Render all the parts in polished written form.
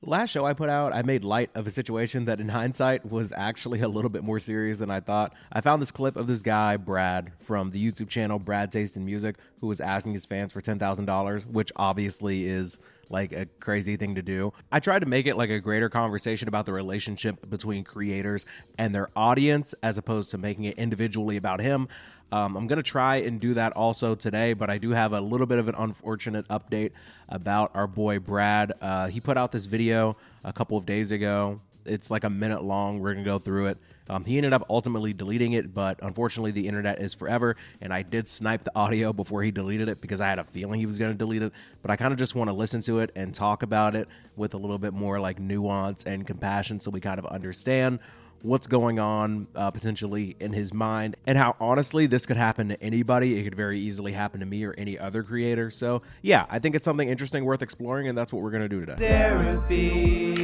Last show I put out, I made light of a situation that in hindsight was actually a little bit more serious than I thought. I found this clip of this guy, Brad, from the YouTube channel Brad Taste in Music, who was asking his fans for $10,000, which obviously is like a crazy thing to do. I tried to make it like a greater conversation about the relationship between creators and their audience as opposed to making it individually about him. I'm going to try and do that also today, but I do have a little bit of an unfortunate update about our boy Brad. He put out this video a couple of days ago. It's like a minute long. We're going to go through it. He ended up ultimately deleting it, but unfortunately the internet is forever, and I did snipe the audio before he deleted it because I had a feeling he was going to delete it, but I kind of just want to listen to it and talk about it with a little bit more like nuance and compassion so we kind of understand what's going on potentially in his mind, and how honestly this could happen to anybody. It could very easily happen to me or any other creator. So yeah, I think it's something interesting worth exploring, and that's what we're going to do today. Derapy.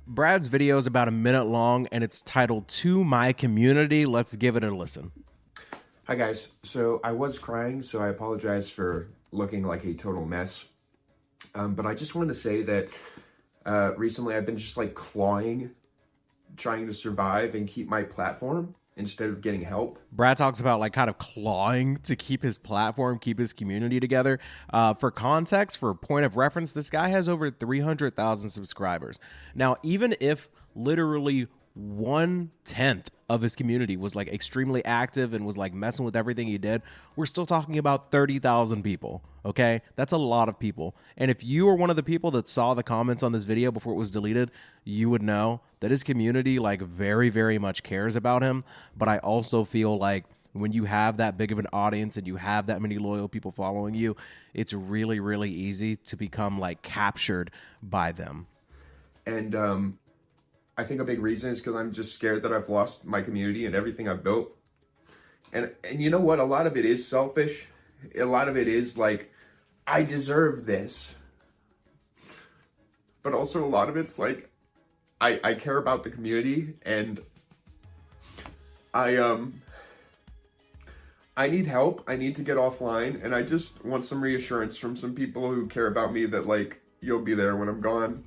Brad's video is about a minute long, and it's titled To My Community. Let's give it a listen. Hi guys, so I was crying, so I apologize for looking like a total mess. But I just wanted to say that recently I've been just like clawing, trying to survive and keep my platform instead of getting help. Brad talks about like kind of clawing to keep his platform, keep his community together. For context, for point of reference, this guy has over 300,000 subscribers. Now, even if literally 1/10 of his community was like extremely active and was like messing with everything he did, we're still talking about 30,000 people. Okay, that's a lot of people. And if you were one of the people that saw the comments on this video before it was deleted, you would know that his community like very, very much cares about him. But I also feel like when you have that big of an audience and you have that many loyal people following you, it's really, really easy to become like captured by them. And I think a big reason is because I'm just scared that I've lost my community and everything I've built. And you know what? A lot of it is selfish. A lot of it is like, I deserve this. But also a lot of it's like, I care about the community, and I need help. I need to get offline, and I just want some reassurance from some people who care about me that like, you'll be there when I'm gone.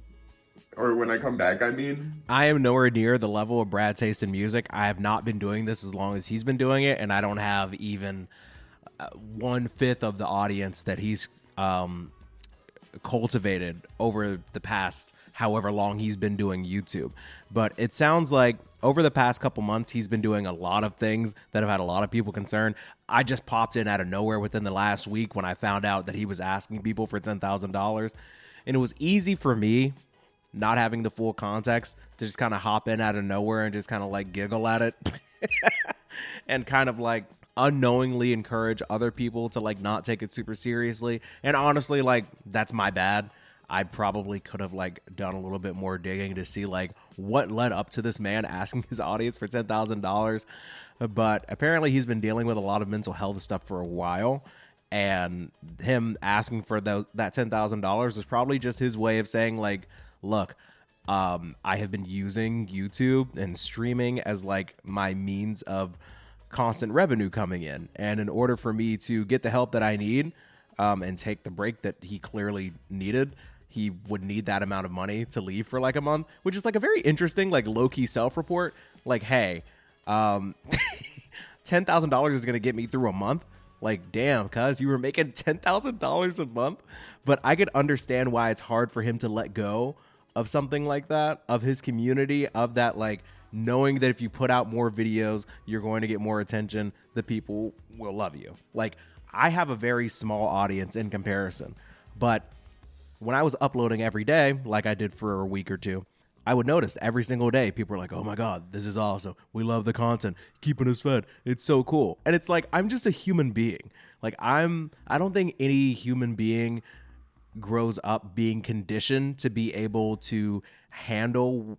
Or when I come back, I mean. I am nowhere near the level of Brad Taste in Music. I have not been doing this as long as he's been doing it, and I don't have even 1/5 of the audience that he's cultivated over the past however long he's been doing YouTube. But it sounds like over the past couple months, he's been doing a lot of things that have had a lot of people concerned. I just popped in out of nowhere within the last week when I found out that he was asking people for $10,000. And it was easy for me, not having the full context, to just kind of hop in out of nowhere and just kind of like giggle at it and kind of like unknowingly encourage other people to like not take it super seriously. And honestly, like, that's my bad. I probably could have like done a little bit more digging to see like what led up to this man asking his audience for $10,000. But apparently he's been dealing with a lot of mental health stuff for a while, and him asking for that $10,000 was probably just his way of saying like, look, I have been using YouTube and streaming as like my means of constant revenue coming in. And in order for me to get the help that I need and take the break that he clearly needed, he would need that amount of money to leave for like a month, which is like a very interesting, like low-key self-report. Like, hey, $10,000 is going to get me through a month. Like, damn, cuz you were making $10,000 a month. But I could understand why it's hard for him to let go of something like that, of his community, of that, like, knowing that if you put out more videos, you're going to get more attention, the people will love you. Like, I have a very small audience in comparison, but when I was uploading every day, like I did for a week or two, I would notice every single day people are like, oh my God, this is awesome. We love the content, keeping us fed. It's so cool. And it's like, I'm just a human being. Like, I don't think any human being grows up being conditioned to be able to handle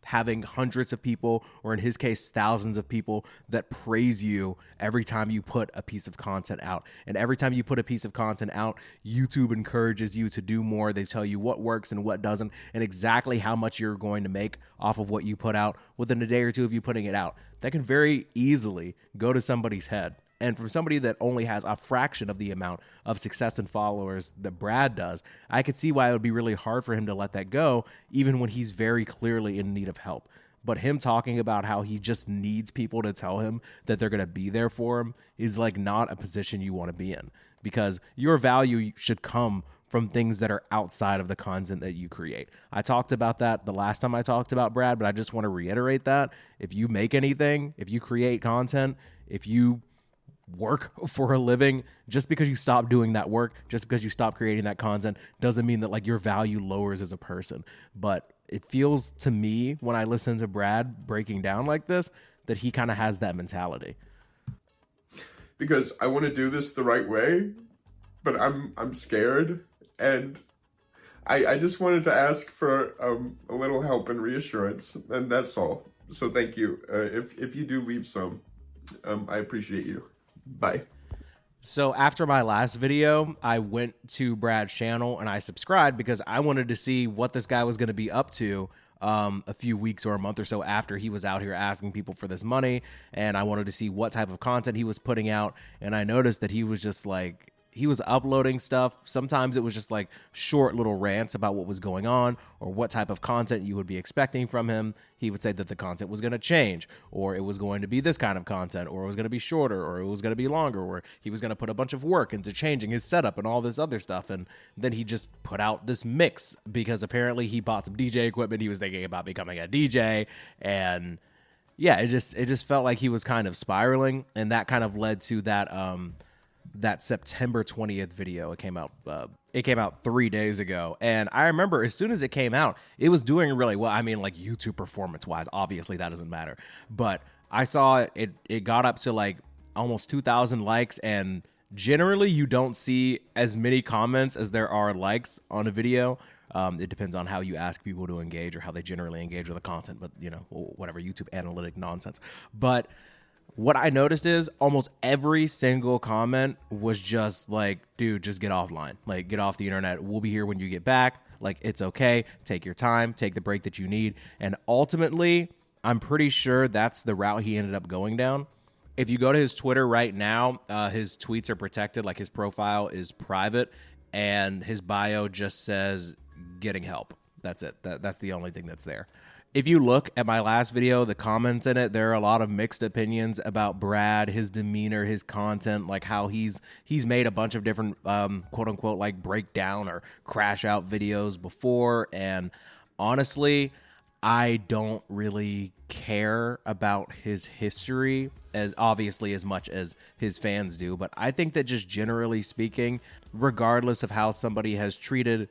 having hundreds of people, or in his case, thousands of people that praise you every time you put a piece of content out. And every time you put a piece of content out, YouTube encourages you to do more. They tell you what works and what doesn't, and exactly how much you're going to make off of what you put out within a day or two of you putting it out. That can very easily go to somebody's head. And from somebody that only has a fraction of the amount of success and followers that Brad does, I could see why it would be really hard for him to let that go, even when he's very clearly in need of help. But him talking about how he just needs people to tell him that they're going to be there for him is like not a position you want to be in, because your value should come from things that are outside of the content that you create. I talked about that the last time I talked about Brad, but I just want to reiterate that. If you make anything, if you create content, if you work for a living, just because you stop doing that work, just because you stop creating that content, doesn't mean that like your value lowers as a person. But it feels to me when I listen to Brad breaking down like this that he kind of has that mentality. Because I want to do this the right way, but I'm scared, and I just wanted to ask for a little help and reassurance, and that's all. So thank you. If you do leave some, I appreciate you. Bye. So after my last video, I went to Brad's channel and I subscribed because I wanted to see what this guy was going to be up to a few weeks or a month or so after he was out here asking people for this money. And I wanted to see what type of content he was putting out. And I noticed that he was just like, he was uploading stuff. Sometimes it was just like short little rants about what was going on or what type of content you would be expecting from him. He would say that the content was going to change, or it was going to be this kind of content, or it was going to be shorter, or it was going to be longer, or he was going to put a bunch of work into changing his setup and all this other stuff. And then he just put out this mix because apparently he bought some DJ equipment. He was thinking about becoming a DJ, and yeah, it just felt like he was kind of spiraling, and that kind of led to that September 20th video. It came out 3 days ago. And I remember as soon as it came out, it was doing really well. I mean, like YouTube performance wise, obviously that doesn't matter. But I saw it got up to like almost 2,000 likes. And generally you don't see as many comments as there are likes on a video. It depends on how you ask people to engage or how they generally engage with the content. But, you know, whatever, YouTube analytic nonsense. But what I noticed is almost every single comment was just like, dude, just get offline. Like, get off the internet. We'll be here when you get back. Like, it's okay. Take your time. Take the break that you need. And ultimately, I'm pretty sure that's the route he ended up going down. If you go to his Twitter right now, his tweets are protected. Like, his profile is private. And his bio just says getting help. That's it. That's the only thing that's there. If you look at my last video, the comments in it, there are a lot of mixed opinions about Brad, his demeanor, his content, like how he's made a bunch of different quote unquote like breakdown or crash out videos before. And honestly, I don't really care about his history as obviously as much as his fans do. But I think that just generally speaking, regardless of how somebody has treated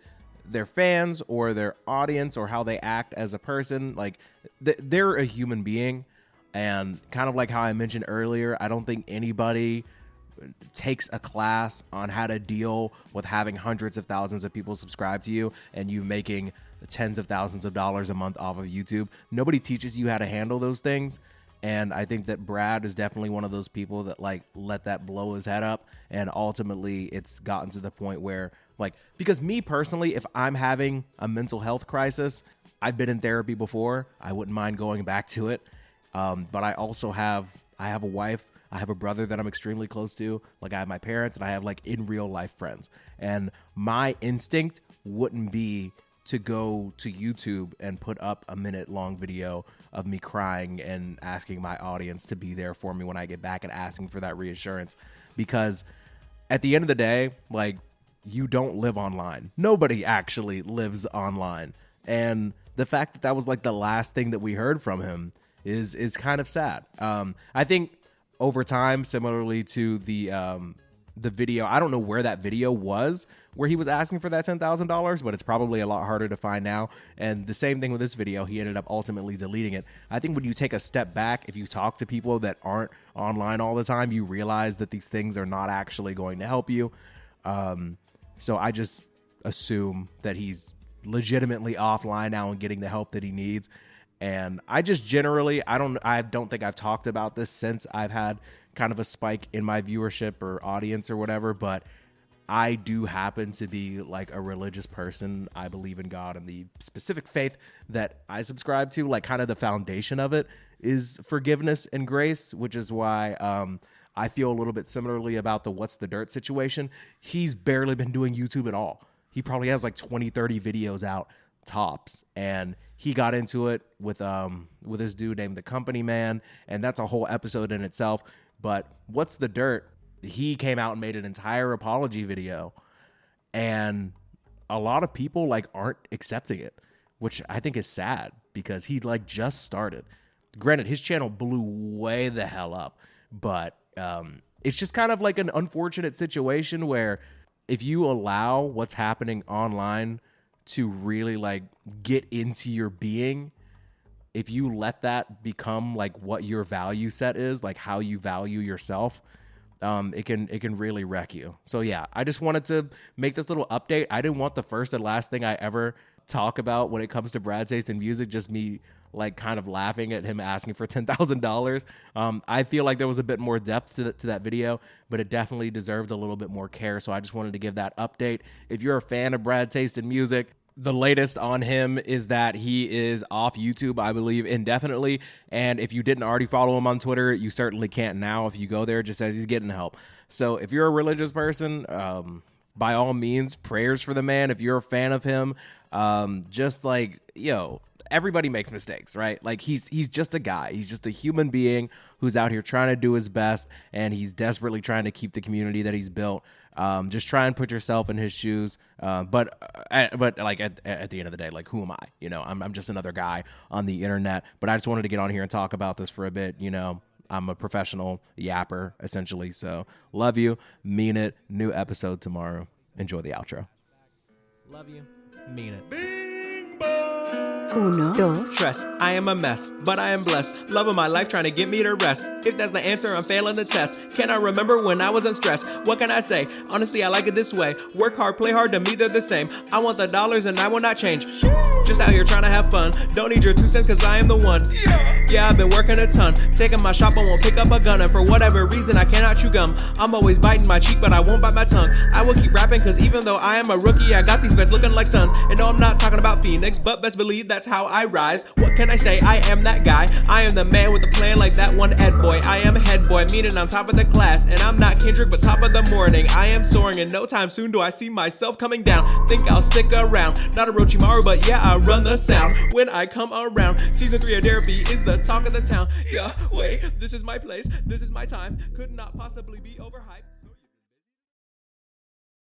their fans or their audience or how they act as a person, like they're a human being. And kind of like how I mentioned earlier, I don't think anybody takes a class on how to deal with having hundreds of thousands of people subscribe to you and you making tens of thousands of dollars a month off of YouTube. Nobody teaches you how to handle those things. And I think that Brad is definitely one of those people that like let that blow his head up. And ultimately it's gotten to the point where like, because me personally, if I'm having a mental health crisis, I've been in therapy before. I wouldn't mind going back to it. But I also have a wife. I have a brother that I'm extremely close to. Like I have my parents and I have like in real life friends. And my instinct wouldn't be to go to YouTube and put up a minute-long video of me crying and asking my audience to be there for me when I get back and asking for that reassurance. Because at the end of the day, like, you don't live online. Nobody actually lives online. And the fact that that was like the last thing that we heard from him is kind of sad. I think over time, similarly to the video, I don't know where that video was where he was asking for that $10,000, but it's probably a lot harder to find now. And the same thing with this video, he ended up ultimately deleting it. I think when you take a step back, if you talk to people that aren't online all the time, you realize that these things are not actually going to help you. So I just assume that he's legitimately offline now and getting the help that he needs. And I just generally, I don't think I've talked about this since I've had kind of a spike in my viewership or audience or whatever, but I do happen to be like a religious person. I believe in God and the specific faith that I subscribe to, like kind of the foundation of it is forgiveness and grace, which is why I feel a little bit similarly about the What's the Dirt situation. He's barely been doing YouTube at all. He probably has like 20, 30 videos out tops. And he got into it with this dude named The Company Man, and that's a whole episode in itself. But What's the Dirt, he came out and made an entire apology video, and a lot of people like aren't accepting it, which I think is sad because he like just started. Granted, his channel blew way the hell up, but it's just kind of like an unfortunate situation where if you allow what's happening online to really like get into your being, if you let that become like what your value set is, like how you value yourself, it can really wreck you. So yeah, I just wanted to make this little update. I didn't want the first and last thing I ever talk about when it comes to Brad's taste in music just me like kind of laughing at him asking for $10,000. I feel like there was a bit more depth to that video, but it definitely deserved a little bit more care. So I just wanted to give that update. If you're a fan of Brad's taste in music, the latest on him is that he is off YouTube, I believe, indefinitely. And if you didn't already follow him on Twitter, you certainly can't now. If you go there, it just says he's getting help. So if you're a religious person, by all means, prayers for the man. If you're a fan of him, just like, everybody makes mistakes, right? Like he's just a guy. He's just a human being who's out here trying to do his best, and he's desperately trying to keep the community that he's built. Just try and put yourself in his shoes. But like at the end of the day, like who am I? I'm just another guy on the internet. But I just wanted to get on here and talk about this for a bit. I'm a professional yapper essentially. So love you, mean it. New episode tomorrow. Enjoy the outro. Love you, mean it. Uno, dos. Stress, I am a mess, but I am blessed. Love of my life trying to get me to rest. If that's the answer, I'm failing the test. Can I remember when I wasn't stressed? What can I say? Honestly, I like it this way. Work hard, play hard, to me they're the same. I want the dollars and I will not change. Just out here trying to have fun. Don't need your 2 cents cause I am the one. Yeah, I've been working a ton. Taking my shot, but won't pick up a gun. And for whatever reason, I cannot chew gum. I'm always biting my cheek, but I won't bite my tongue. I will keep rapping cause even though I am a rookie, I got these vets looking like suns. And no, I'm not talking about Phoenix, but best believe that's how I rise. What can I say? I am that guy. I am the man with a plan like that one Ed boy. I am a head boy, meaning I'm top of the class. And I'm not Kendrick, but top of the morning. I am soaring, and no time soon do I see myself coming down. Think I'll stick around. Not a Orochimaru, but yeah, I run the sound when I come around. Season 3 of Derapy is the talk of the town. Yeah, wait, this is my place, this is my time. Could not possibly be overhyped.